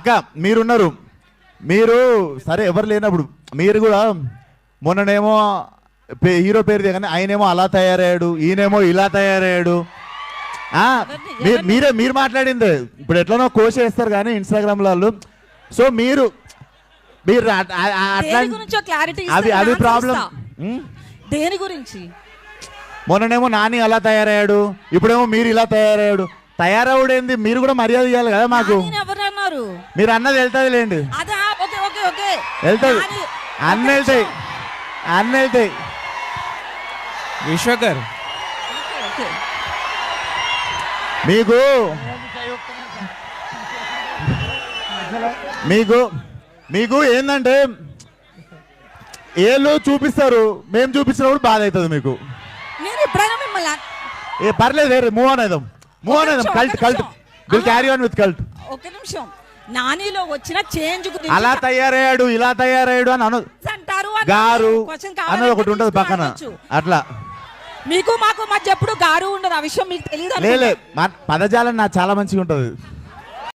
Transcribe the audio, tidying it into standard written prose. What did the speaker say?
అక్క మీరున్నారు, మీరు సరే ఎవరు లేనప్పుడు మీరు కూడా మొన్ననేమో హీరో పేరు దిగనే ఆయనేమో అలా తయారయ్యాడు, ఈయనేమో ఇలా తయారయ్యాడు. మీరు మాట్లాడింది ఇప్పుడు ఎట్లనో కోష్ చేస్తారు కానీ ఇన్స్టాగ్రామ్ వాళ్ళు. సో మీరు అవి ప్రాబ్లం. దేని గురించి? మొన్ననేమో నాని అలా తయారయ్యాడు, ఇప్పుడేమో మీరు ఇలా తయారయ్యాడు. తయారవుడేంది, మీరు కూడా మర్యాద ఇవ్వాలి కదా మాకు. మీరు అన్నది వెళ్తుంది లేండి, వెళ్తుంది, అన్న వెళ్తాయి, అన్న వెళ్తాయి. విశ్వకర్ మీకు మీకు మీకు ఏంటంటే ఏళ్ళు చూపిస్తారు, మేము చూపించినప్పుడు బాధ అవుతుంది మీకు. ఏ పర్లేదు, వేరే మూవ్ ఆన్ అయిదాం, మూవ్ ఆన్ అయిదాం. Cult will carry on with cult. ఒక నిమిషం, నానిలో వచ్చిన చేంజ్ అలా తయారయ్యాడు, ఇలా తయారయ్యాడు అని అంటారు గారు అన్నది ఒకటి ఉంటుంది పక్కన. అట్లా మీకు మాకు మధ్య ఎప్పుడు గారు ఉండదు, ఆ విషయం మీకు తెలియదు. పదజాలం నాకు చాలా మంచిగా ఉంటుంది.